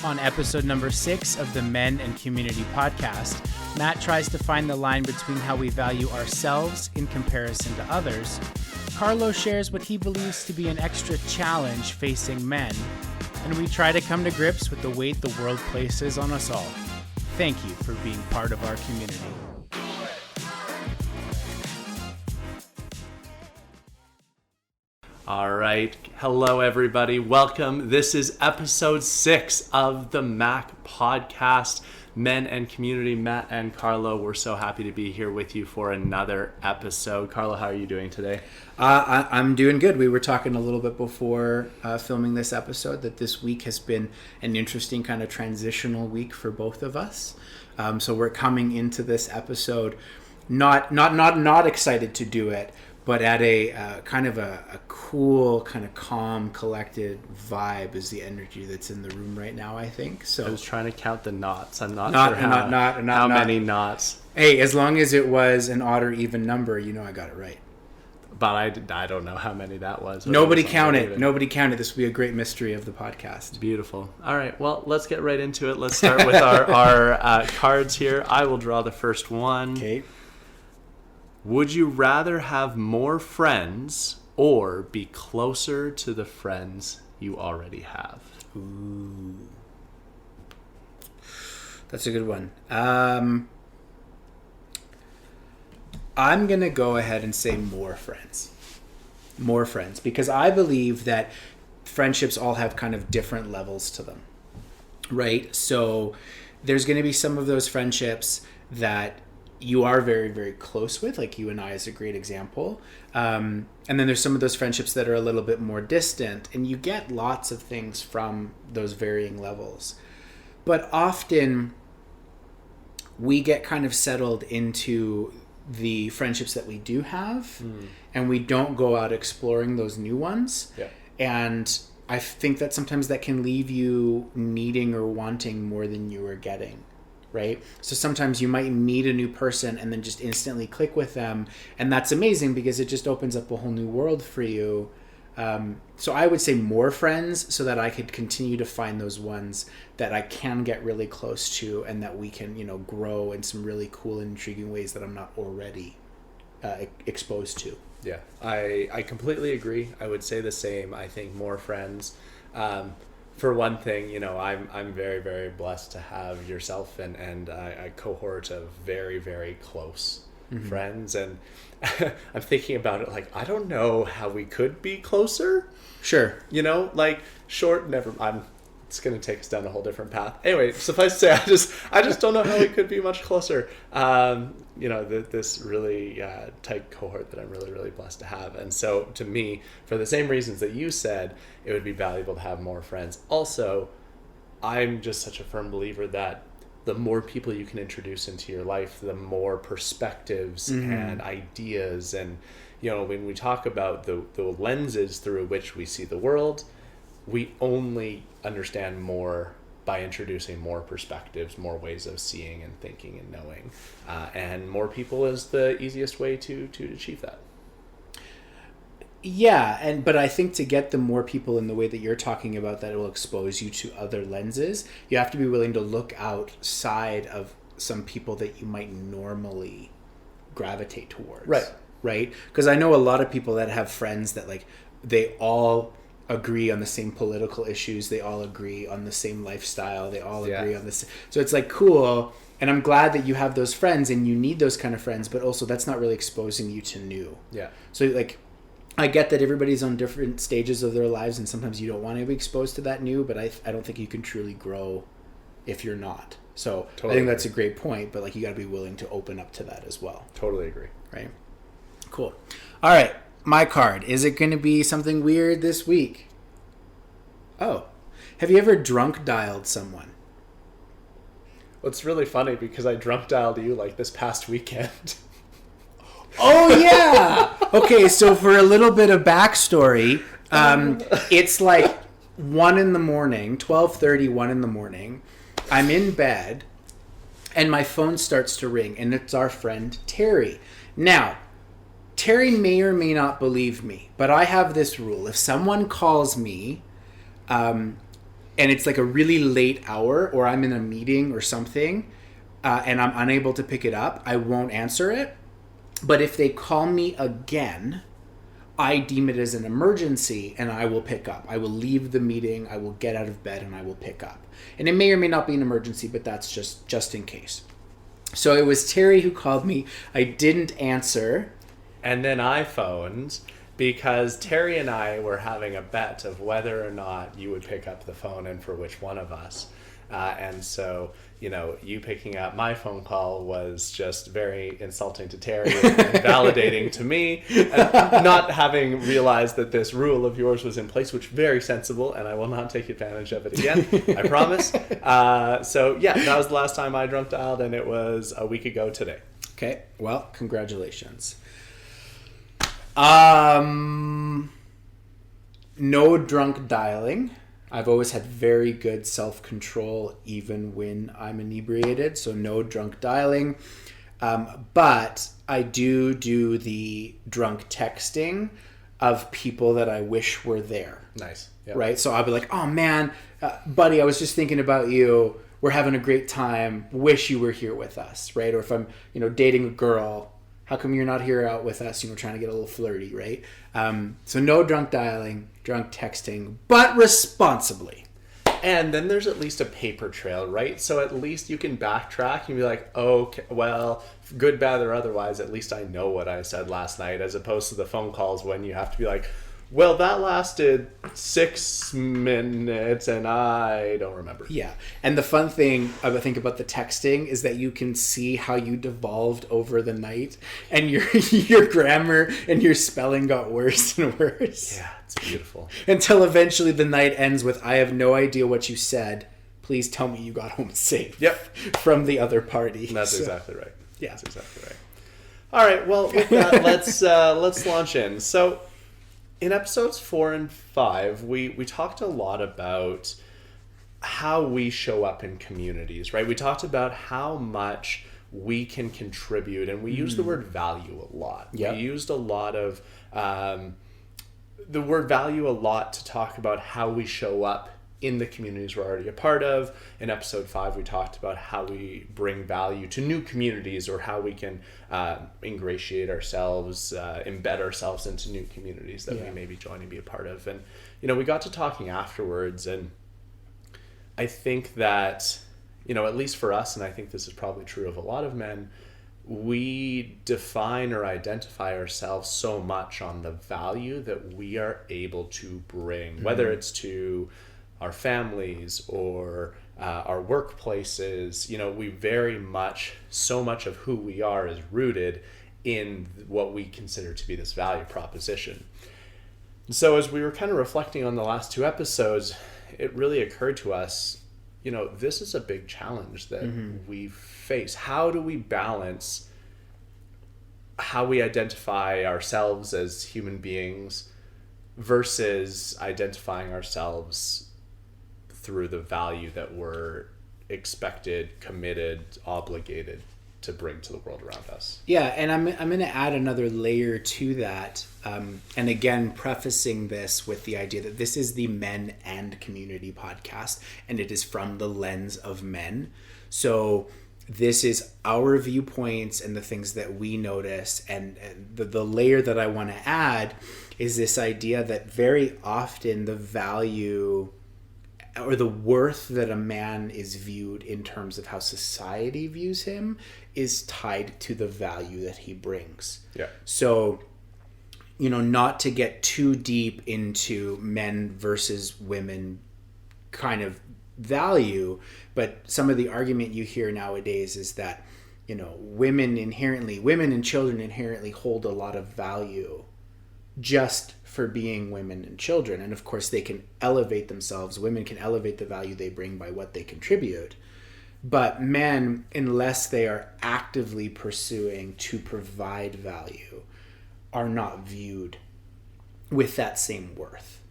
On episode number 6 of the Men and Community podcast, Matt tries to find the line between how we value ourselves in comparison to others. Carlo shares what he believes to be an extra challenge facing men, and we try to come to grips with the weight the world places on us all. Thank you for being part of our community. All right. Hello, everybody. Welcome. This is episode 6 of the MAC podcast, Men and Community. Matt and Carlo, we're so happy to be here with you for another episode. Carlo, how are you doing today? I'm doing good. We were talking a little bit before filming this episode that this week has been an interesting kind of transitional week for both of us. So we're coming into this episode not excited to do it, but at a kind of a cool, kind of calm, collected vibe is the energy that's in the room right now, I think. So I was trying to count the knots. I'm not sure how many knots. Hey, as long as it was an odd or even number, you know I got it right. But I don't know how many that was. Nobody counted. Nobody counted. This will be a great mystery of the podcast. Beautiful. All right. Well, let's get right into it. Let's start with our cards here. I will draw the first one. Okay. Would you rather have more friends or be closer to the friends you already have? Ooh. That's a good one. I'm going to go ahead and say more friends. More friends. Because I believe that friendships all have kind of different levels to them. Right? So there's going to be some of those friendships that you are very, very close with, like you and I is a great example. And then there's some of those friendships that are a little bit more distant, and you get lots of things from those varying levels. But often we get kind of settled into the friendships that we do have, and we don't go out exploring those new ones. Yeah. And I think that sometimes that can leave you needing or wanting more than you are getting. Right? So sometimes you might meet a new person and then just instantly click with them. And that's amazing because it just opens up a whole new world for you. So I would say more friends so that I could continue to find those ones that I can get really close to and that we can, grow in some really cool and intriguing ways that I'm not already exposed to. Yeah, I completely agree. I would say the same. I think more friends. For one thing, I'm very, very blessed to have yourself and a cohort of very, very close friends. And I'm thinking about it like, I don't know how we could be closer. Sure. It's going to take us down a whole different path. Anyway, suffice to say, I just don't know how we could be much closer. This really tight cohort that I'm really, really blessed to have. And so to me, for the same reasons that you said, it would be valuable to have more friends. Also, I'm just such a firm believer that the more people you can introduce into your life, the more perspectives and ideas. And, when we talk about the lenses through which we see the world, we only understand more by introducing more perspectives, more ways of seeing and thinking and knowing. And more people is the easiest way to achieve that. Yeah, but I think to get the more people in the way that you're talking about, that it will expose you to other lenses, you have to be willing to look outside of some people that you might normally gravitate towards. Right? Because I know a lot of people that have friends that they all agree on the same political issues, they all agree on the same lifestyle, they all agree on this. So it's cool, and I'm glad that you have those friends and you need those kind of friends, but also that's not really exposing you to new. Yeah. So I get that everybody's on different stages of their lives and sometimes you don't want to be exposed to that new, but I don't think you can truly grow if you're not. So totally I think that's a great point, but you got to be willing to open up to that as well. Totally agree. Right? Cool. All right. My card. Is it going to be something weird this week? Oh. Have you ever drunk dialed someone? Well, it's really funny because I drunk dialed you this past weekend. Oh, yeah. Okay, so for a little bit of backstory, it's 1 in the morning, 12:30, 1 in the morning. I'm in bed, and my phone starts to ring, and it's our friend Terry. Now, Terry may or may not believe me, but I have this rule. If someone calls me and it's like a really late hour, or I'm in a meeting or something, and I'm unable to pick it up, I won't answer it. But if they call me again, I deem it as an emergency and I will pick up. I will leave the meeting, I will get out of bed, and I will pick up. And it may or may not be an emergency, but that's just in case. So it was Terry who called me. I didn't answer. And then I phoned because Terry and I were having a bet of whether or not you would pick up the phone and for which one of us. And so, you picking up my phone call was just very insulting to Terry and validating to me, and not having realized that this rule of yours was in place, which very sensible, and I will not take advantage of it again, I promise. So yeah, that was the last time I drunk dialed, and it was a week ago today. Okay, well, congratulations. No drunk dialing. I've always had very good self-control even when I'm inebriated, so no drunk dialing. But I do the drunk texting of people that I wish were there. Nice. Yep. Right? So I'll be like, oh man, buddy, I was just thinking about you. We're having a great time. Wish you were here with us, right? Or if I'm, dating a girl, how come you're not here out with us, trying to get a little flirty, right? So no drunk dialing, drunk texting, but responsibly. And then there's at least a paper trail, right? So at least you can backtrack and be like, okay, well, good, bad, or otherwise, at least I know what I said last night, as opposed to the phone calls when you have to be like, well, that lasted 6 minutes and I don't remember. Yeah. And the fun thing I think about the texting is that you can see how you devolved over the night, and your grammar and your spelling got worse and worse. Yeah, it's beautiful. Until eventually the night ends with, I have no idea what you said. Please tell me you got home safe. Yep. From the other party. That's exactly right. Yeah. That's exactly right. All right. Well, with that, let's launch in. So, in episodes 4 and 5, we talked a lot about how we show up in communities, right? We talked about how much we can contribute, and we used the word value a lot. Yep. We used a lot of the word value a lot to talk about how we show up in the communities we're already a part of. In episode 5, we talked about how we bring value to new communities, or how we can ingratiate ourselves, embed ourselves into new communities that we may be joining, be a part of. And, we got to talking afterwards, and I think that, at least for us, and I think this is probably true of a lot of men, we define or identify ourselves so much on the value that we are able to bring, whether it's to our families or our workplaces. We very much, so much of who we are is rooted in what we consider to be this value proposition. So as we were kind of reflecting on the last 2 episodes, it really occurred to us, this is a big challenge that we face. How do we balance how we identify ourselves as human beings versus identifying ourselves through the value that we're expected, committed, obligated to bring to the world around us? Yeah, and I'm going to add another layer to that. And again, prefacing this with the idea that this is the Men and Community podcast, and it is from the lens of men. So this is our viewpoints and the things that we notice. And the layer that I want to add is this idea that very often the value or the worth that a man is viewed in terms of how society views him is tied to the value that he brings. Yeah. So, not to get too deep into men versus women kind of value, but some of the argument you hear nowadays is that, women and children inherently hold a lot of value just for being women and children. And of course they can elevate themselves. Women can elevate the value they bring by what they contribute. But men, unless they are actively pursuing to provide value, are not viewed with that same worth,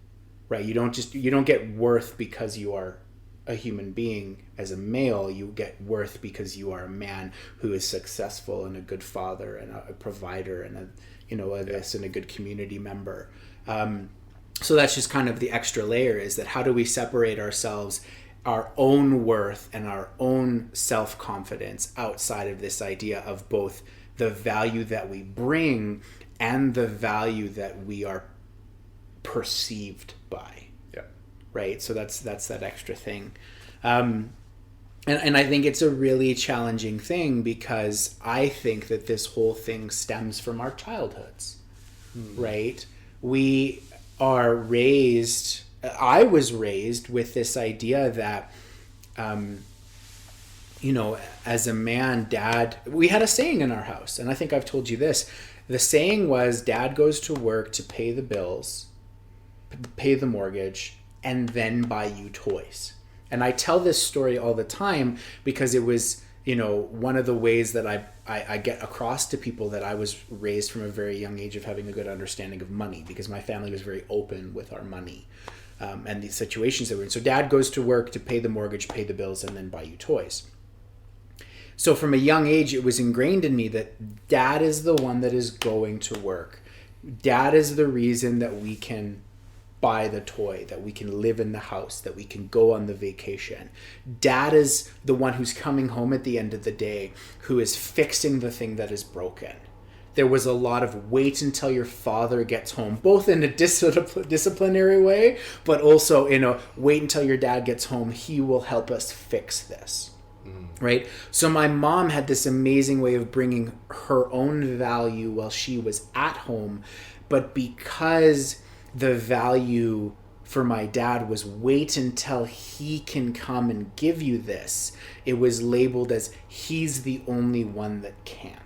right? You don't get worth because you are a human being as a male. You get worth because you are a man who is successful and a good father and a provider and a this and a good community member. So that's just kind of the extra layer, is that how do we separate ourselves, our own worth and our own self-confidence outside of this idea of both the value that we bring and the value that we are perceived by. Yeah. Right? So that's that extra thing. And I think it's a really challenging thing, because I think that this whole thing stems from our childhoods, right? We are raised, I was raised with this idea that, as a man, dad, we had a saying in our house, and I think I've told you this. The saying was, dad goes to work to pay the bills, pay the mortgage, and then buy you toys. And I tell this story all the time because it was, one of the ways that I get across to people that I was raised from a very young age of having a good understanding of money, because my family was very open with our money and the situations that we're in. So dad goes to work to pay the mortgage, pay the bills, and then buy you toys. So from a young age, it was ingrained in me that dad is the one that is going to work. Dad is the reason that we can buy the toy, that we can live in the house, that we can go on the vacation. Dad is the one who's coming home at the end of the day, who is fixing the thing that is broken. There was a lot of wait until your father gets home, both in a disciplinary way, but also in a wait until your dad gets home, he will help us fix this. Right? So my mom had this amazing way of bringing her own value while she was at home, but because the value for my dad was wait until he can come and give you this, it was labeled as he's the only one that can.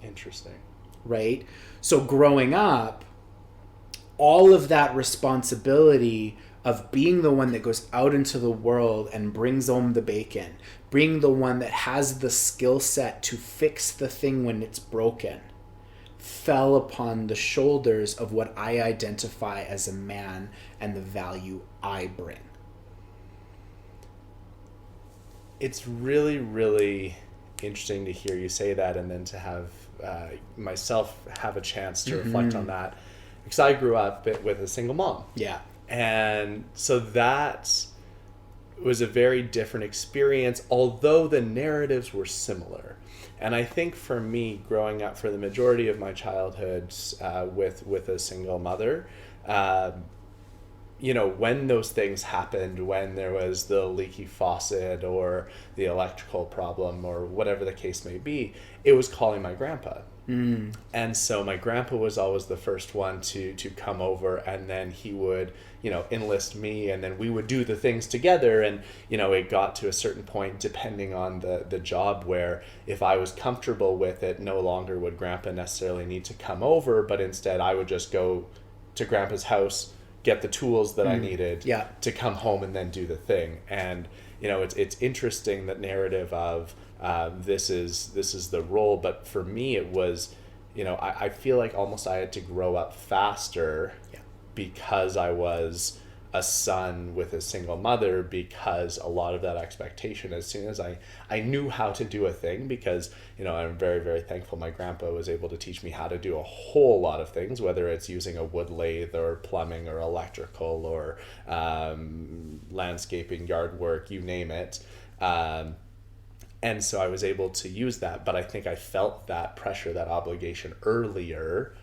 Interesting. Right? So growing up, all of that responsibility of being the one that goes out into the world and brings home the bacon, being the one that has the skill set to fix the thing when it's broken, fell upon the shoulders of what I identify as a man and the value I bring. It's really, really interesting to hear you say that, and then to have myself have a chance to reflect on that, because I grew up with a single mom. Yeah. And so that was a very different experience, although the narratives were similar. And I think for me, growing up for the majority of my childhood with a single mother, when those things happened, when there was the leaky faucet or the electrical problem or whatever the case may be, it was calling my grandpa. And so my grandpa was always the first one to come over, and then he would, enlist me, and then we would do the things together. And, it got to a certain point, depending on the job, where if I was comfortable with it, no longer would grandpa necessarily need to come over, but instead I would just go to grandpa's house, get the tools that I needed to come home and then do the thing. And, it's interesting, that narrative of, this is the role. But for me, it was, I feel like almost I had to grow up faster because I was a son with a single mother, because a lot of that expectation, as soon as I knew how to do a thing, because, I'm very, very thankful my grandpa was able to teach me how to do a whole lot of things, whether it's using a wood lathe or plumbing or electrical or landscaping, yard work, you name it. And so I was able to use that, but I think I felt that pressure, that obligation earlier.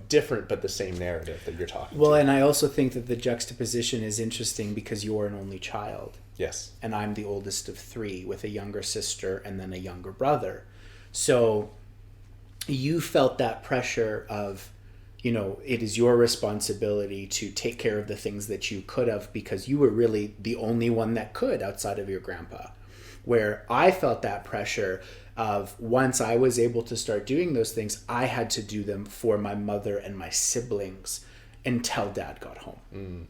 Different, but the same narrative that you're talking Well, to. and I also think that the juxtaposition is interesting because you're an only child. Yes. And I'm the oldest of three, with a younger sister and then a younger brother. So you felt that pressure of, it is your responsibility to take care of the things that you could have, because you were really the only one that could outside of your grandpa. Where I felt that pressure of, once I was able to start doing those things, I had to do them for my mother and my siblings until dad got home.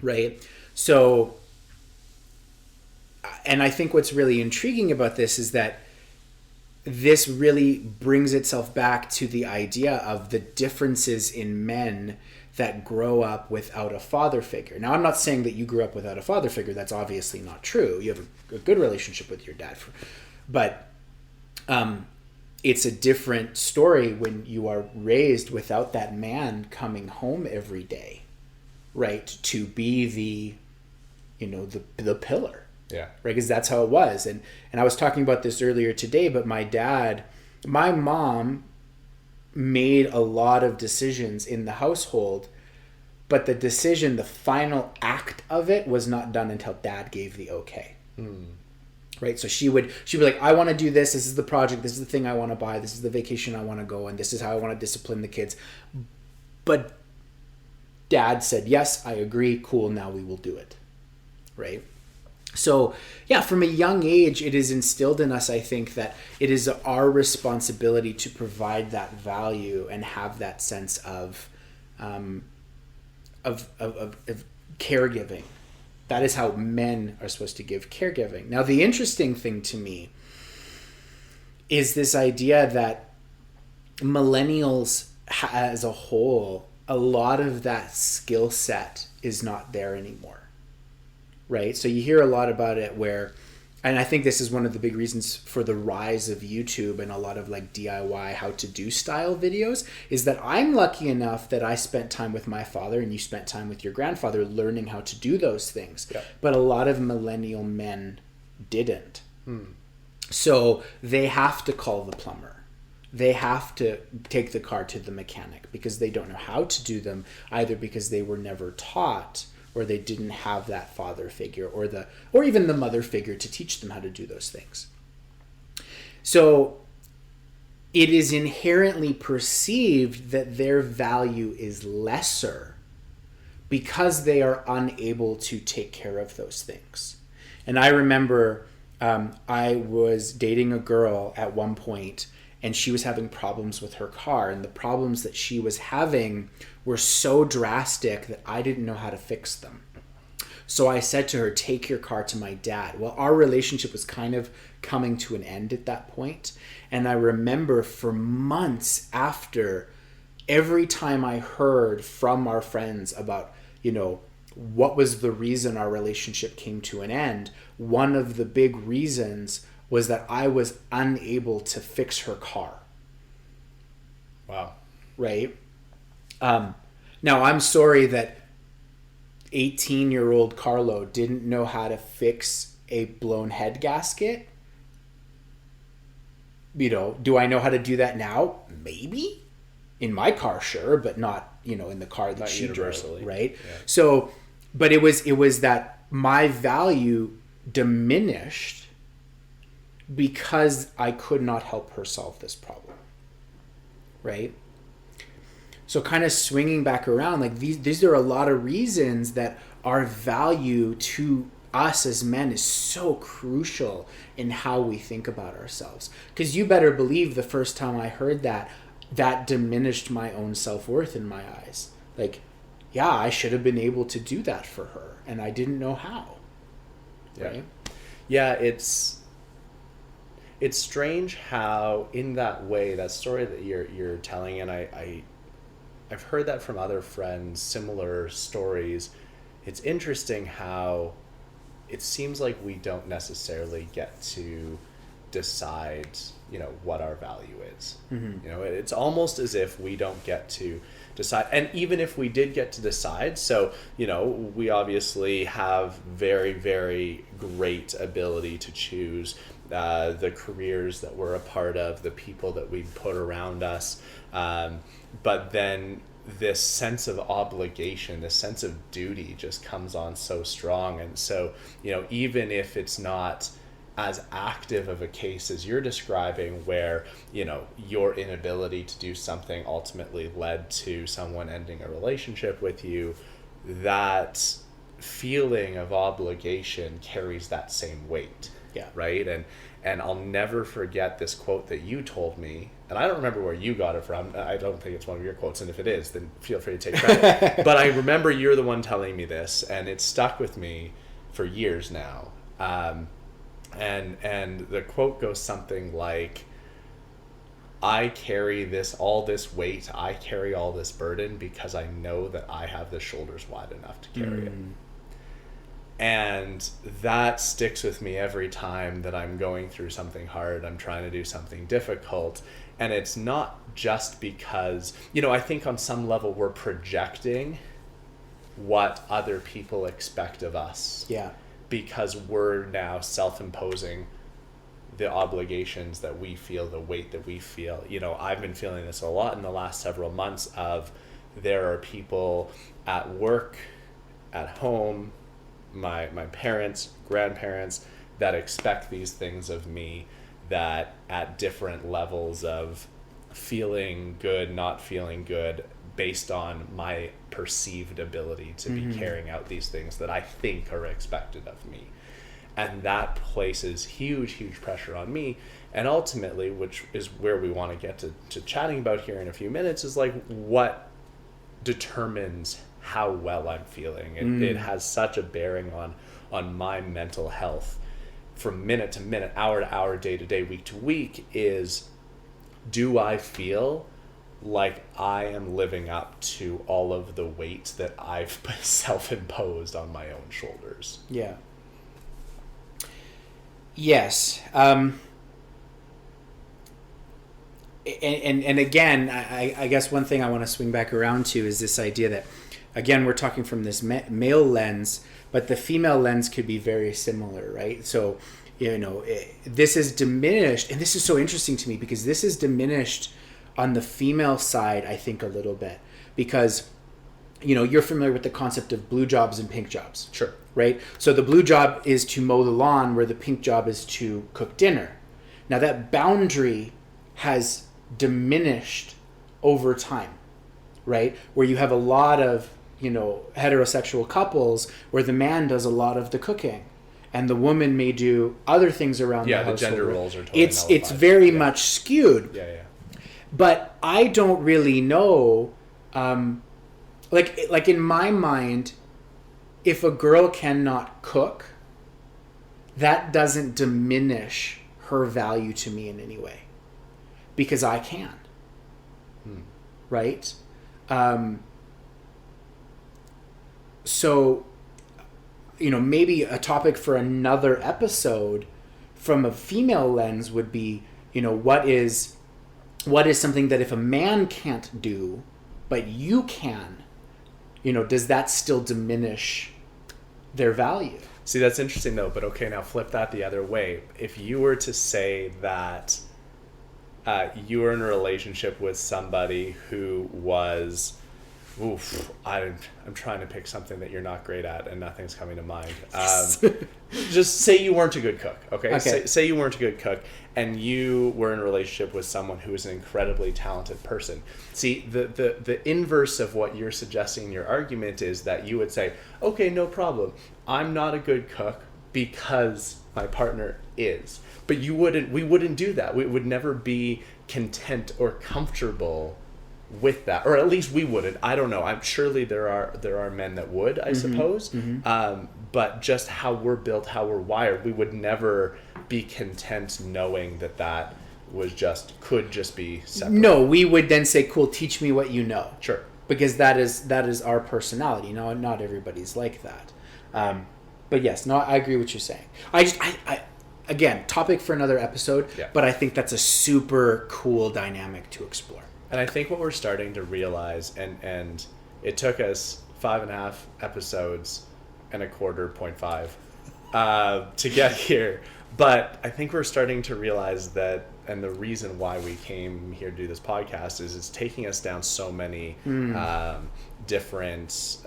Right? So, and I think what's really intriguing about this is that this really brings itself back to the idea of the differences in men that grow up without a father figure. Now, I'm not saying that you grew up without a father figure. That's obviously not true. You have a good relationship with your dad. But it's a different story when you are raised without that man coming home every day, right? To be the, the pillar. Yeah. Right. Because that's how it was. And I was talking about this earlier today, but my mom made a lot of decisions in the household, but the final act of it was not done until dad gave the okay. Right. So she'd be like, I want to do this. This is the project. This is the thing I want to buy. This is the vacation I want to go. And this is how I want to discipline the kids. But dad said, yes, I agree. Cool. Now we will do it. Right. So yeah, from a young age, it is instilled in us, I think, that it is our responsibility to provide that value and have that sense of caregiving. That is how men are supposed to give caregiving. Now, the interesting thing to me is this idea that millennials as a whole, a lot of that skill set is not there anymore, right? So you hear a lot about it and I think this is one of the big reasons for the rise of YouTube and a lot of like DIY how to do style videos, is that I'm lucky enough that I spent time with my father and you spent time with your grandfather learning how to do those things. Yeah. But a lot of millennial men didn't. So they have to call the plumber. They have to take the car to the mechanic because they don't know how to do them, either because they were never taught or they didn't have that father figure or even the mother figure to teach them how to do those things. So it is inherently perceived that their value is lesser because they are unable to take care of those things. And I remember I was dating a girl at one point, and she was having problems with her car, and the problems that she was having were so drastic that I didn't know how to fix them. So I said to her, take your car to my dad. Well, our relationship was kind of coming to an end at that point. And I remember for months after, every time I heard from our friends about, what was the reason our relationship came to an end, one of the big reasons was that I was unable to fix her car. Wow. Right? Now, I'm sorry that 18-year-old Carlo didn't know how to fix a blown head gasket. Do I know how to do that now? Maybe. In my car, sure, but not, in the car that Not she drove, universally. right? Yeah. So, but it was that my value diminished because I could not help her solve this problem, right? So kind of swinging back around, like these are a lot of reasons that our value to us as men is so crucial in how we think about ourselves. Because you better believe the first time I heard that diminished my own self-worth in my eyes. Like, yeah, I should have been able to do that for her, and I didn't know how. Yeah. Right? Yeah, it's strange how in that way, that story that you're telling, and I've heard that from other friends, similar stories. It's interesting how it seems like we don't necessarily get to decide, what our value is. Mm-hmm. It's almost as if we don't get to decide. And even if we did get to decide, so, we obviously have very, very great ability to choose the careers that we're a part of, the people that we put around us. But then this sense of obligation, this sense of duty just comes on so strong. And so, even if it's not as active of a case as you're describing, where, your inability to do something ultimately led to someone ending a relationship with you, that feeling of obligation carries that same weight. Yeah. Right. And I'll never forget this quote that you told me, and I don't remember where you got it from. I don't think it's one of your quotes, and if it is, then feel free to take credit. But I remember you're the one telling me this, and it's stuck with me for years now. And the quote goes something like, I carry all this weight, I carry all this burden because I know that I have the shoulders wide enough to carry it. And that sticks with me every time that I'm going through something hard, I'm trying to do something difficult. And it's not just because, I think on some level we're projecting what other people expect of us. Yeah. Because we're now self-imposing the obligations that we feel, the weight that we feel. I've been feeling this a lot in the last several months of there are people at work, at home, my parents, grandparents, that expect these things of me, that at different levels of feeling good, not feeling good, based on my perceived ability to be carrying out these things that I think are expected of me. And that places huge, huge pressure on me. And ultimately, which is where we want to get to chatting about here in a few minutes, is like what determines how well I'm feeling. It has such a bearing on my mental health from minute to minute, hour to hour, day to day, week to week, is do I feel like I am living up to all of the weight that I've self-imposed on my own shoulders? Yeah. Yes. And again, I guess one thing I want to swing back around to is this idea that, again, we're talking from this male lens, but the female lens could be very similar, right? So, this is diminished, and this is so interesting to me because this is diminished on the female side, I think, a little bit, because, you're familiar with the concept of blue jobs and pink jobs. Sure. Right? So the blue job is to mow the lawn, where the pink job is to cook dinner. Now that boundary has diminished over time, right? Where you have a lot of, heterosexual couples where the man does a lot of the cooking and the woman may do other things around the household. Yeah, the gender roles are totally It's nullified. very much skewed. Yeah. But I don't really know, like in my mind, if a girl cannot cook, that doesn't diminish her value to me in any way, because I can. Right? So, maybe a topic for another episode from a female lens would be, what is something that if a man can't do, but you can, does that still diminish their value? See, that's interesting though, but okay, now flip that the other way. If you were to say that you were in a relationship with somebody who was, I'm trying to pick something that you're not great at and nothing's coming to mind. Just say you weren't a good cook, okay? Say you weren't a good cook and you were in a relationship with someone who is an incredibly talented person. See, the inverse of what you're suggesting in your argument is that you would say, okay, no problem. I'm not a good cook because my partner is. But we wouldn't do that. We would never be content or comfortable with that, or at least we wouldn't. I don't know. Surely there are men that would, I suppose. But just how we're built, how we're wired, we would never be content knowing that could just be separate. No, we would then say, "Cool, teach me what you know." Sure. Because that is our personality. No, not everybody's like that. But yes, no, I agree with what you're saying. I again, topic for another episode. Yeah. But I think that's a super cool dynamic to explore. And I think what we're starting to realize, and it took us 5.5 episodes and a quarter, 0.5, to get here. But I think we're starting to realize that, and the reason why we came here to do this podcast is it's taking us down so many different,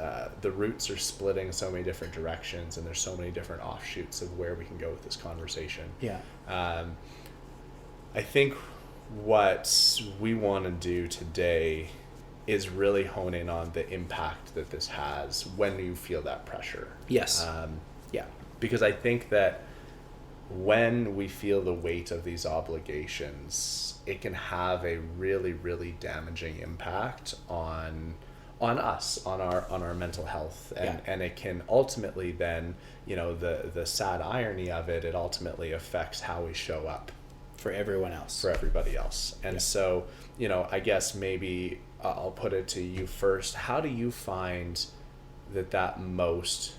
the roots are splitting so many different directions, and there's so many different offshoots of where we can go with this conversation. Yeah. I think what we want to do today is really hone in on the impact that this has when you feel that pressure. Yes. Yeah. Because I think that when we feel the weight of these obligations, it can have a really, really damaging impact on us, on our mental health, and it can ultimately then, the sad irony of it ultimately affects how we show up for everyone else, for everybody else. And so, I guess maybe I'll put it to you first. How do you find that most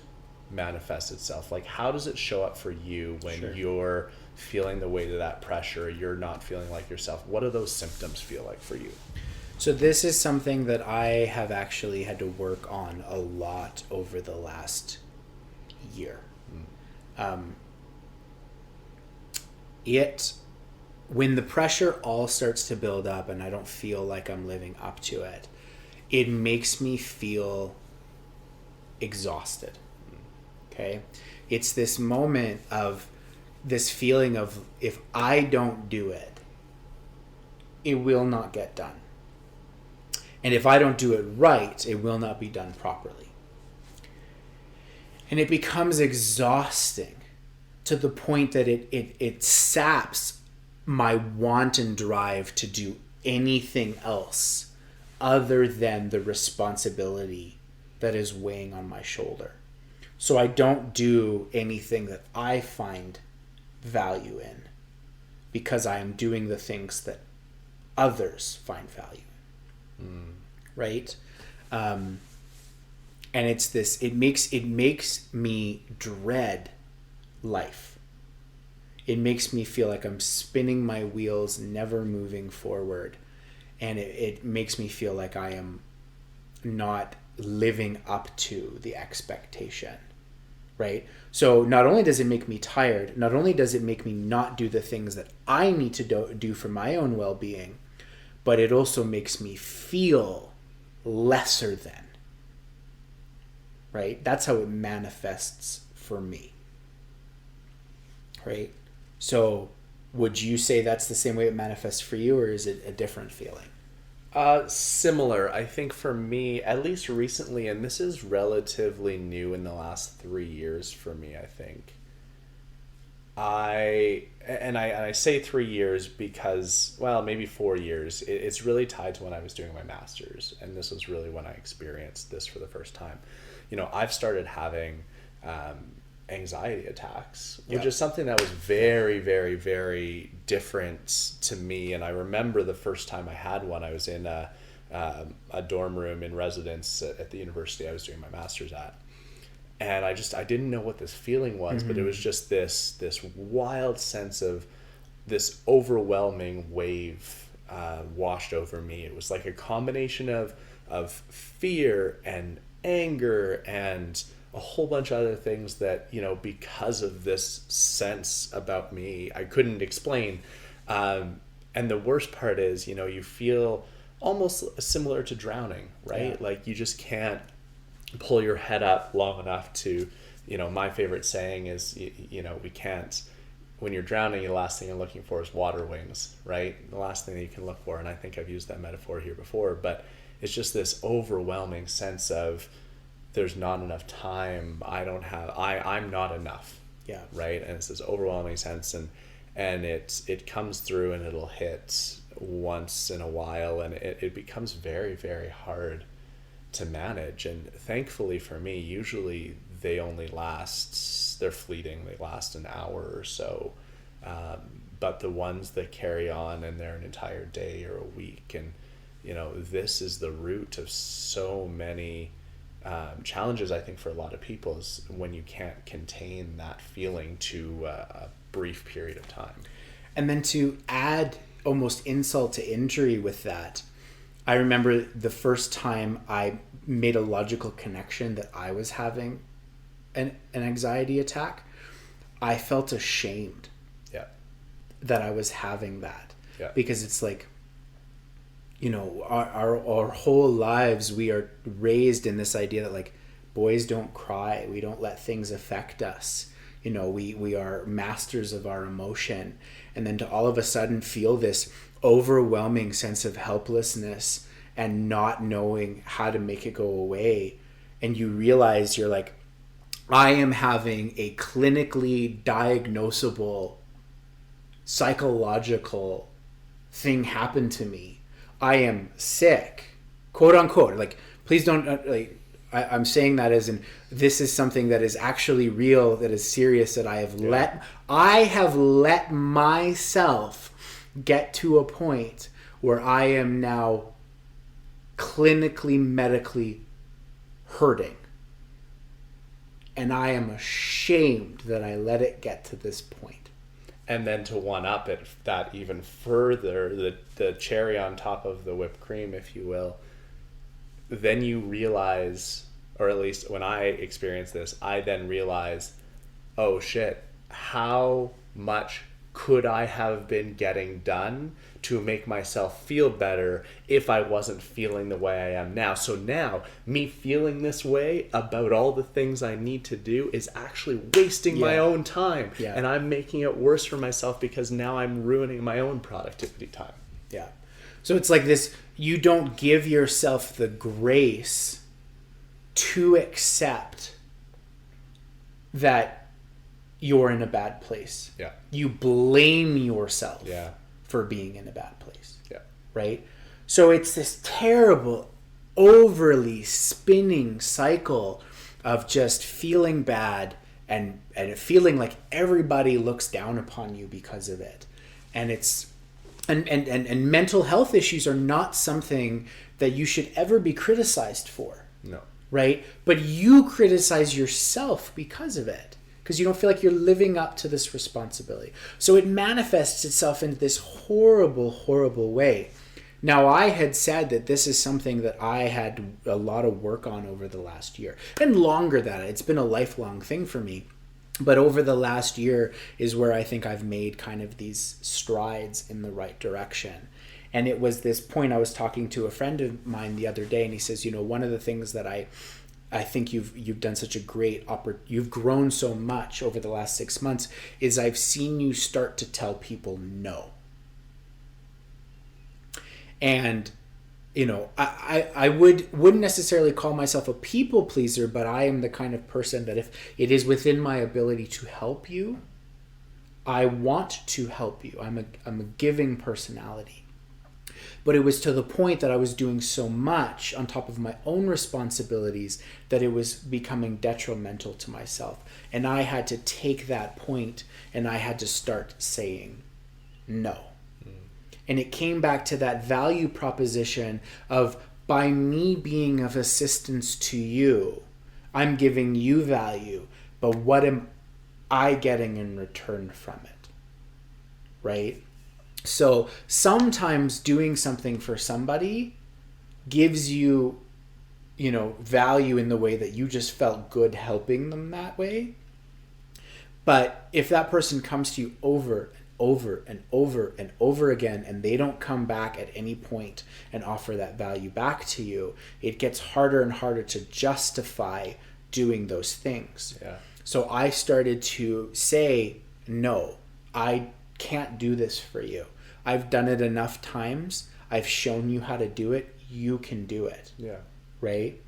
manifest itself? Like, how does it show up for you when Sure. you're feeling the weight of that pressure, you're not feeling like yourself? What do those symptoms feel like for you? So this is something that I have actually had to work on a lot over the last year. It when the pressure all starts to build up and I don't feel like I'm living up to it, it makes me feel exhausted. Okay? It's this moment of this feeling of, if I don't do it, it will not get done. And if I don't do it right, it will not be done properly. And it becomes exhausting to the point that it saps my want and drive to do anything else other than the responsibility that is weighing on my shoulder. So I don't do anything that I find value in because I am doing the things that others find value in. Right? And it's this, it makes me dread life. It makes me feel like I'm spinning my wheels, never moving forward. And it makes me feel like I am not living up to the expectation. Right? So not only does it make me tired, not only does it make me not do the things that I need to do for my own well-being, but it also makes me feel lesser than. Right? That's how it manifests for me. Right? So would you say that's the same way it manifests for you, or is it a different feeling? Similar. I think for me, at least recently, and this is relatively new in the last 3 years for me, I think. I say 3 years because, well, maybe 4 years. It's really tied to when I was doing my master's, and this was really when I experienced this for the first time. I've started having anxiety attacks, which is something that was very, very, very different to me. And I remember the first time I had one, I was in a dorm room in residence at the university I was doing my master's at. And I didn't know what this feeling was, but it was just this wild sense of this overwhelming wave washed over me. It was like a combination of fear and anger and a whole bunch of other things that, because of this sense about me, I couldn't explain. And the worst part is, you feel almost similar to drowning, right? Yeah. Like you just can't pull your head up long enough to, my favorite saying is, we can't, when you're drowning, the last thing you're looking for is water wings, right? The last thing that you can look for, and I think I've used that metaphor here before, but it's just this overwhelming sense of there's not enough time. I'm not enough. Yeah. Right. And it's this overwhelming sense, and it comes through and it'll hit once in a while, and it becomes very, very hard to manage. And thankfully for me, usually they're fleeting. They last an hour or so. But the ones that carry on and they're an entire day or a week, and this is the root of so many challenges, I think, for a lot of people, is when you can't contain that feeling to a brief period of time. And then to add almost insult to injury with that, I remember the first time I made a logical connection that I was having an anxiety attack, I felt ashamed that I was having that. Yeah. Because it's like, our whole lives we are raised in this idea that, like, boys don't cry, we don't let things affect us, we are masters of our emotion. And then to all of a sudden feel this overwhelming sense of helplessness and not knowing how to make it go away, and you realize you're like, I am having a clinically diagnosable psychological thing happen to me. I am sick, quote unquote. Like, please don't, I'm saying that as in, this is something that is actually real, that is serious, that I have let myself get to a point where I am now clinically, medically hurting. and I am ashamed that I let it get to this point. And then to one up it that even further, the cherry on top of the whipped cream, if you will, then you realize, or at least when I experience this, I then realize, oh shit, how much could I have been getting done to make myself feel better if I wasn't feeling the way I am now? So now, me feeling this way about all the things I need to do is actually wasting my own time. Yeah. And I'm making it worse for myself because now I'm ruining my own productivity time. Yeah. So it's like this, you don't give yourself the grace to accept that you're in a bad place. Yeah. You blame yourself Yeah. for being in a bad place. Yeah. Right? So it's this terrible, overly spinning cycle of just feeling bad and feeling like everybody looks down upon you because of it. And it's and mental health issues are not something that you should ever be criticized for. No. Right? But you criticize yourself because of it, because you don't feel like you're living up to this responsibility. So it manifests itself in this horrible, horrible way. Now, I had said that this is something that I had a lot of work on over the last year, and longer than that. It's been a lifelong thing for me. But over the last year is where I think I've made kind of these strides in the right direction. And it was this point, I was talking to a friend of mine the other day, and he says, you know, one of the things that I think you've done such a great you've grown so much over the last 6 months is I've seen you start to tell people no. And you know, I wouldn't necessarily call myself a people pleaser, but I am the kind of person that if it is within my ability to help you, I want to help you. I'm a giving personality. But it was to the point that I was doing so much on top of my own responsibilities that it was becoming detrimental to myself. And I had to take that point and I had to start saying no. And it came back to that value proposition of, by me being of assistance to you, I'm giving you value, but what am I getting in return from it? Right? So sometimes doing something for somebody gives you, you know, value in the way that you just felt good helping them that way. But if that person comes to you over and over again, and they don't come back at any point and offer that value back to you, it gets harder and harder to justify doing those things. Yeah. So I started to say, no, I can't do this for you. I've done it enough times. I've shown you how to do it. You can do it. Yeah. Right?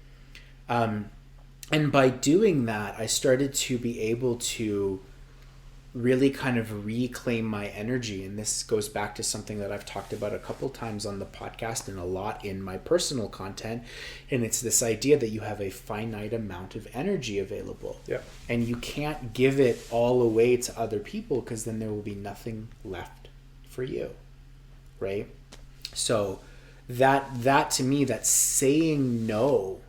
And by doing that, I started to be able to really kind of reclaim my energy. And this goes back to something that I've talked about a couple times on the podcast and a lot in my personal content. And it's this idea that you have a finite amount of energy available. Yeah. And you can't give it all away to other people, because then there will be nothing left for you. Right? So that to me, that saying no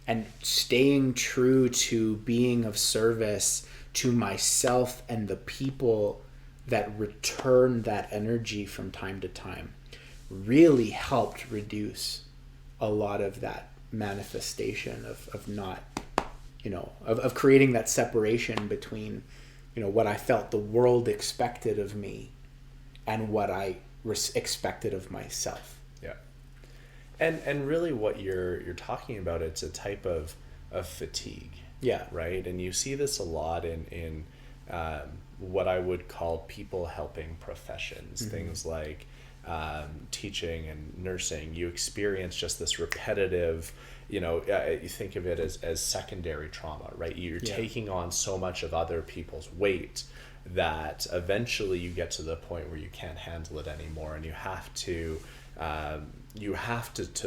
and staying true to being of service to myself and the people that return that energy from time to time really helped reduce a lot of that manifestation of not, you know, of creating that separation between, you know, what I felt the world expected of me and what I expected of myself. Yeah. And really what you're talking about, it's a type of fatigue. Yeah. Right. And you see this a lot in what I would call people helping professions, mm-hmm. things like teaching and nursing. You experience just this repetitive, you know, you think of it as secondary trauma, right? You're taking on so much of other people's weight that eventually you get to the point where you can't handle it anymore, and you have to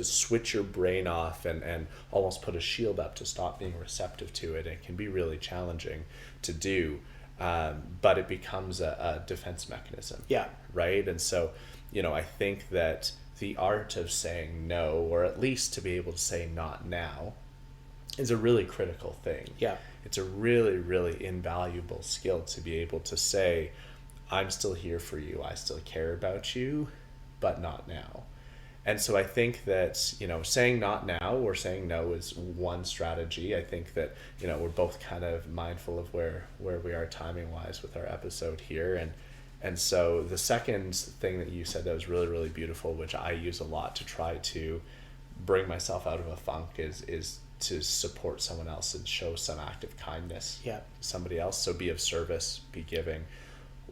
switch your brain off and almost put a shield up to stop being receptive to it. It can be really challenging to do, but it becomes a defense mechanism. Yeah. Right? And so, you know, I think that the art of saying no, or at least to be able to say not now, is a really critical thing. Yeah. It's a really, really invaluable skill to be able to say, I'm still here for you. I still care about you, but not now. And so I think that, you know, saying not now or saying no is one strategy. I think that, you know, we're both kind of mindful of where we are timing wise with our episode here. And so the second thing that you said that was really, really beautiful, which I use a lot to try to bring myself out of a funk, is to support someone else and show some act of kindness Yeah. to somebody else. So be of service, be giving.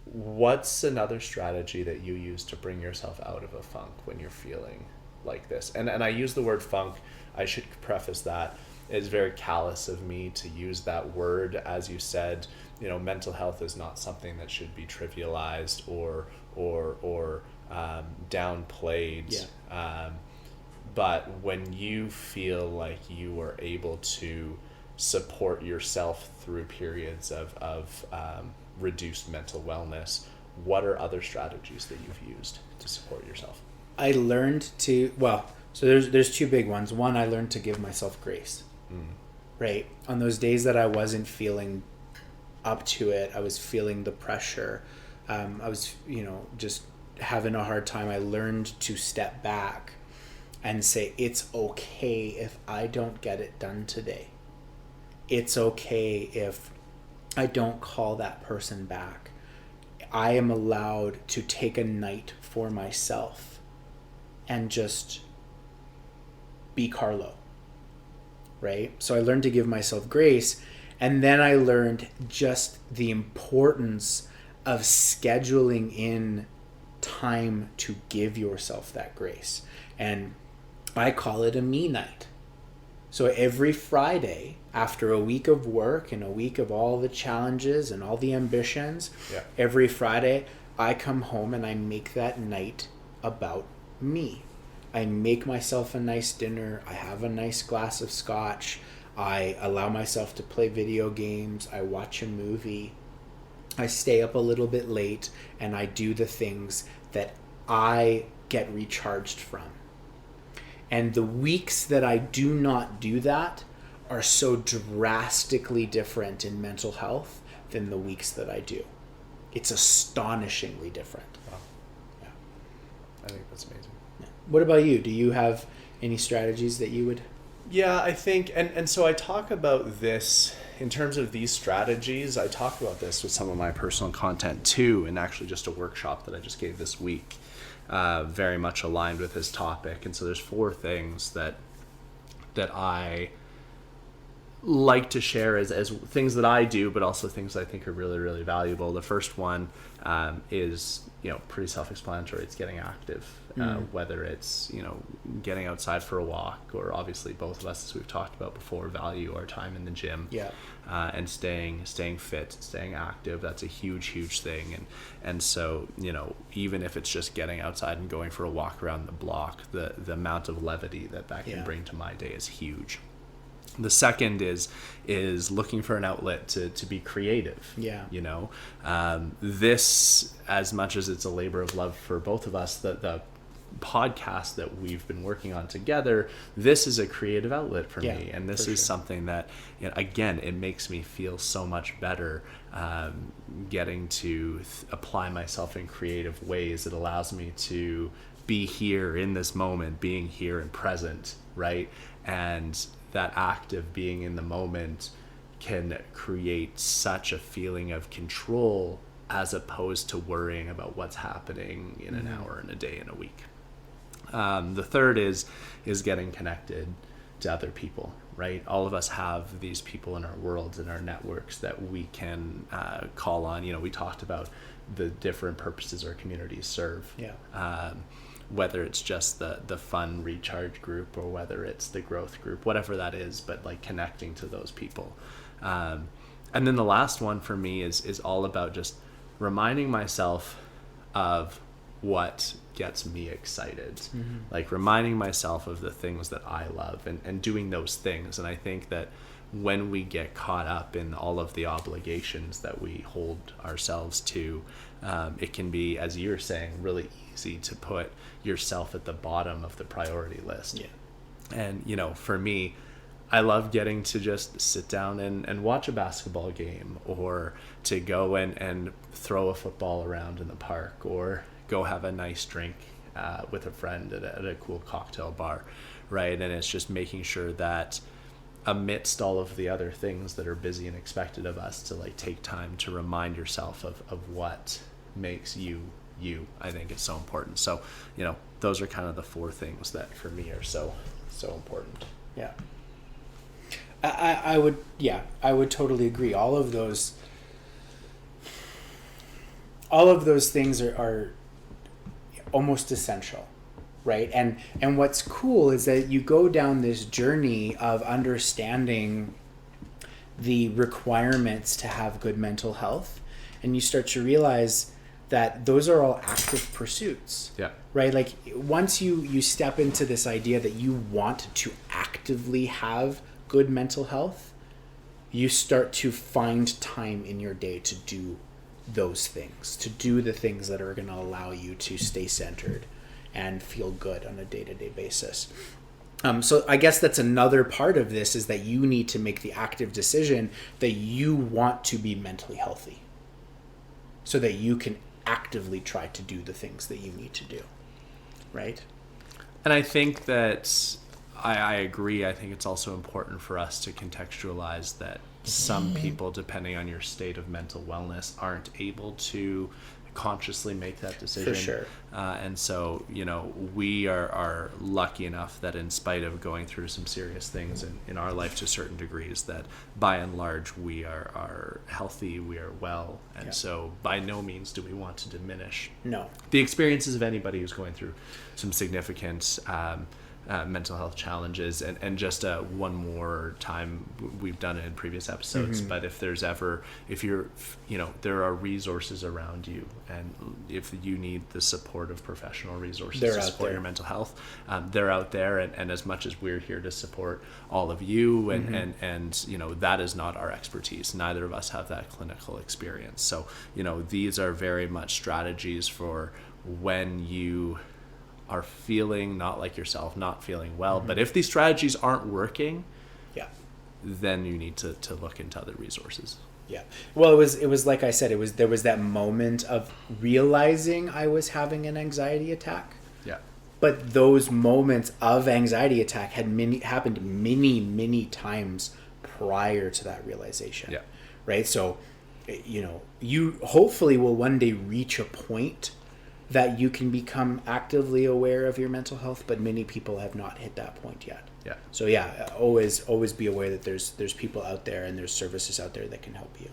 What's another strategy that you use to bring yourself out of a funk when you're feeling like this? And I use the word funk. I should preface that. It's very callous of me to use that word. As you said, you know, mental health is not something that should be trivialized or downplayed. Yeah. But when you feel like you are able to support yourself through periods of reduced mental wellness, what are other strategies that you've used to support yourself? I learned to, well, so there's two big ones. One, I learned to give myself grace. Right? On those days that I wasn't feeling up to it, I was feeling the pressure. I was, you know, just having a hard time. I learned to step back and say, it's okay if I don't get it done today. It's okay if I don't call that person back. I am allowed to take a night for myself and just be Carlo, right? So I learned to give myself grace, and then I learned just the importance of scheduling in time to give yourself that grace. And I call it a me night. So every Friday, after a week of work and a week of all the challenges and all the ambitions, every Friday I come home and I make that night about me. I make myself a nice dinner. I have a nice glass of scotch. I allow myself to play video games. I watch a movie. I stay up a little bit late, and I do the things that I get recharged from. And the weeks that I do not do that are so drastically different in mental health than the weeks that I do. It's astonishingly different. Wow. Yeah. I think that's amazing. Yeah. What about you? Do you have any strategies that you would? Yeah, I think, and so I talk about this in terms of these strategies. I talk about this with some of my personal content too, and actually just a workshop that I just gave this week, very much aligned with this topic. And so there's 4 things that I like to share as things that I do, but also things I think are really, really valuable. The first one is, you know, pretty self-explanatory. It's getting active, whether it's, you know, getting outside for a walk, or obviously both of us, as we've talked about before, value our time in the gym, and staying fit, staying active. That's a huge thing. And so, you know, even if it's just getting outside and going for a walk around the block, the amount of levity that can bring to my day is huge. The second is looking for an outlet to be creative. Yeah. You know, this, as much as it's a labor of love for both of us, the podcast that we've been working on together, this is a creative outlet for me. And this is something that, you know, again, it makes me feel so much better, getting to apply myself in creative ways. It allows me to be here in this moment, being here and present, right? And that act of being in the moment can create such a feeling of control, as opposed to worrying about what's happening in an hour, in a day, in a week. The third is getting connected to other people, right? All of us have these people in our worlds, in our networks, that we can call on. You know, we talked about the different purposes our communities serve. Whether it's just the fun recharge group, or whether it's the growth group, whatever that is, but like connecting to those people. And then the last one for me is all about just reminding myself of what gets me excited, like reminding myself of the things that I love, and doing those things. And I think that when we get caught up in all of the obligations that we hold ourselves to, it can be, as you're saying, really easy to put yourself at the bottom of the priority list. And, you know, for me, I love getting to just sit down and watch a basketball game, or to go and throw a football around in the park, or go have a nice drink with a friend at a cool cocktail bar, right? And it's just making sure that amidst all of the other things that are busy and expected of us, to like take time to remind yourself of what makes you you, I think is so important. So, you know, those are kind of the 4 things that for me are so important. Yeah. I would totally agree. All of those things are almost essential, right? And what's cool is that you go down this journey of understanding the requirements to have good mental health, and you start to realize that those are all active pursuits. Yeah. Right? Like once you step into this idea that you want to actively have good mental health, you start to find time in your day to do those things, to do the things that are going to allow you to stay centered and feel good on a day-to-day basis. So I guess that's another part of this, is that you need to make the active decision that you want to be mentally healthy, so that you can actively try to do the things that you need to do, right? And I think that I agree. I think it's also important for us to contextualize that some people, depending on your state of mental wellness, aren't able to consciously make that decision. For sure. And so, you know, we are lucky enough that in spite of going through some serious things in our life to certain degrees, that by and large we are healthy, we are well. And so by no means do we want to diminish the experiences of anybody who's going through some significant mental health challenges. And just one more time, we've done it in previous episodes, but if you're, you know, there are resources around you, and if you need the support of professional resources to support your mental health, they're out there. And as much as we're here to support all of you, and you know, that is not our expertise. Neither of us have that clinical experience. So, you know, these are very much strategies for when you are feeling not like yourself, not feeling well. But if these strategies aren't working, then you need to look into other resources. Yeah. Well, it was like I said, there was that moment of realizing I was having an anxiety attack. Yeah. But those moments of anxiety attack happened many times prior to that realization. Yeah. Right? So, you know, you hopefully will one day reach a point that you can become actively aware of your mental health, but many people have not hit that point yet. Yeah. So yeah, always be aware that there's people out there and there's services out there that can help you.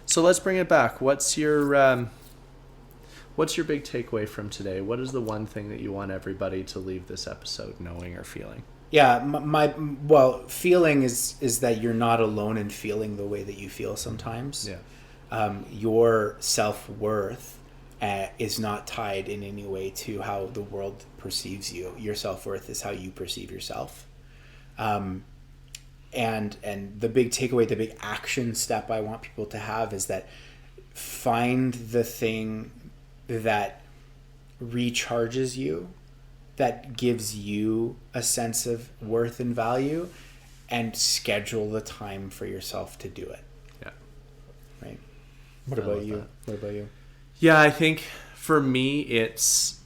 So let's bring it back. What's your big takeaway from today? What is the one thing that you want everybody to leave this episode knowing or feeling? Yeah, feeling is that you're not alone in feeling the way that you feel sometimes. Yeah. Your self-worth is not tied in any way to how the world perceives you. Your self-worth is how you perceive yourself. And the big takeaway, the big action step I want people to have is that find the thing that recharges you, that gives you a sense of worth and value, and schedule the time for yourself to do it. Yeah. Right. What about you? Yeah, I think for me, it's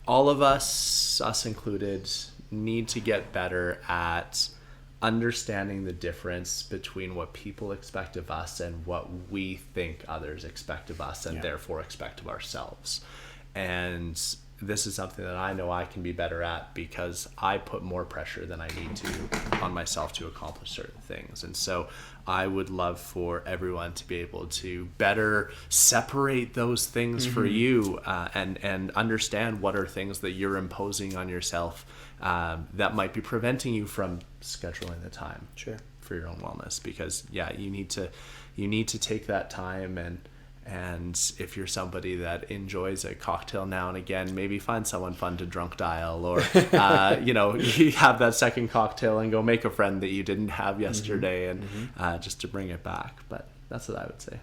all of us included, need to get better at understanding the difference between what people expect of us and what we think others expect of us, and therefore expect of ourselves. And this is something that I know I can be better at, because I put more pressure than I need to on myself to accomplish certain things. And so I would love for everyone to be able to better separate those things for you, and understand what are things that you're imposing on yourself that might be preventing you from scheduling the time for your own wellness. Because you need to take that time, and if you're somebody that enjoys a cocktail now and again, maybe find someone fun to drunk dial, or you know, you have that second cocktail and go make a friend that you didn't have yesterday, and just to bring it back. But that's what I would say.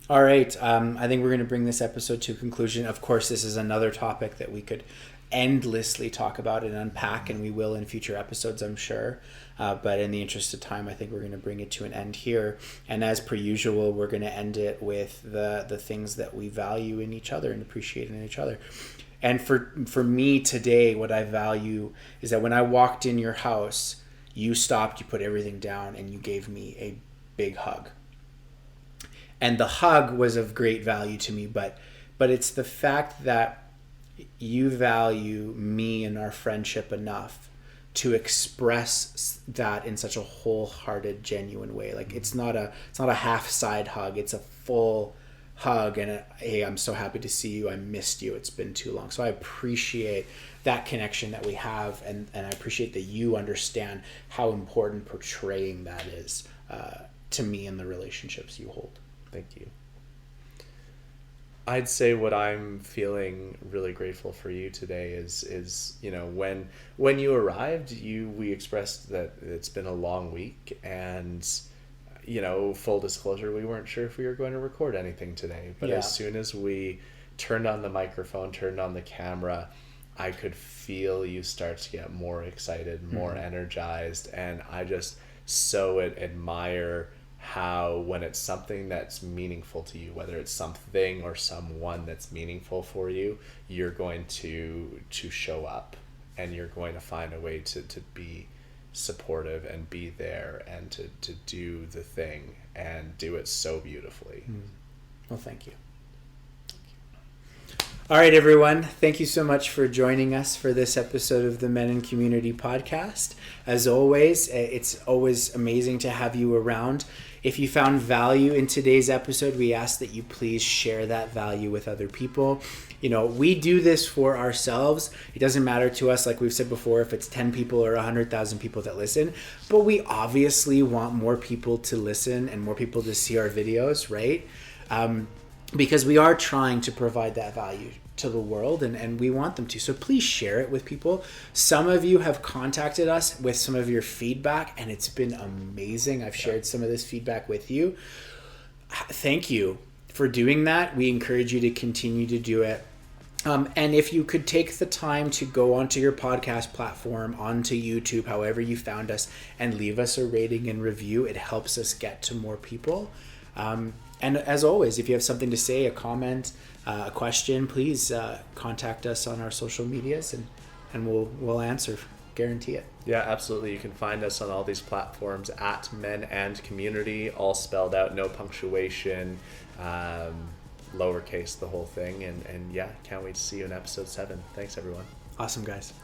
All right. I think we're going to bring this episode to a conclusion. Of course, this is another topic that we could endlessly talk about and unpack, and we will in future episodes, I'm sure. But in the interest of time, I think we're going to bring it to an end here. And as per usual, we're going to end it with the things that we value in each other and appreciate in each other. And for me today, what I value is that when I walked in your house, you stopped, you put everything down, and you gave me a big hug. And the hug was of great value to me, but it's the fact that you value me and our friendship enough to express that in such a wholehearted, genuine way. Like it's not a half side hug, it's a full hug, and hey, I'm so happy to see you, I missed you, it's been too long. So I appreciate that connection that we have, and I appreciate that you understand how important portraying that is to me in the relationships you hold. Thank you. I'd say what I'm feeling really grateful for you today is when you arrived, we expressed that it's been a long week, and full disclosure, we weren't sure if we were going to record anything today, but as soon as we turned on the microphone, turned on the camera, I could feel you start to get more excited, more energized, and I just so admire how when it's something that's meaningful to you, whether it's something or someone that's meaningful for you, you're going to show up, and you're going to find a way to be supportive and be there and to do the thing and do it so beautifully. Well, thank you. All right, everyone. Thank you so much for joining us for this episode of the Men in Community podcast. As always, it's always amazing to have you around. If you found value in today's episode, we ask that you please share that value with other people. We do this for ourselves. It doesn't matter to us, like we've said before, if it's 10 people or 100,000 people that listen, but we obviously want more people to listen and more people to see our videos, right? Because we are trying to provide that value to the world, and we want them to. So please share it with people. Some of you have contacted us with some of your feedback, and it's been amazing. I've shared some of this feedback with you. Thank you for doing that. We encourage you to continue to do it. And if you could take the time to go onto your podcast platform, onto YouTube, however you found us, and leave us a rating and review, it helps us get to more people. And as always, if you have something to say, a comment, a question, please contact us on our social medias, and we'll answer. Guarantee it. Yeah, absolutely. You can find us on all these platforms at Men and Community, all spelled out, no punctuation, lowercase, the whole thing. And yeah, can't wait to see you in episode 7. Thanks, everyone. Awesome, guys.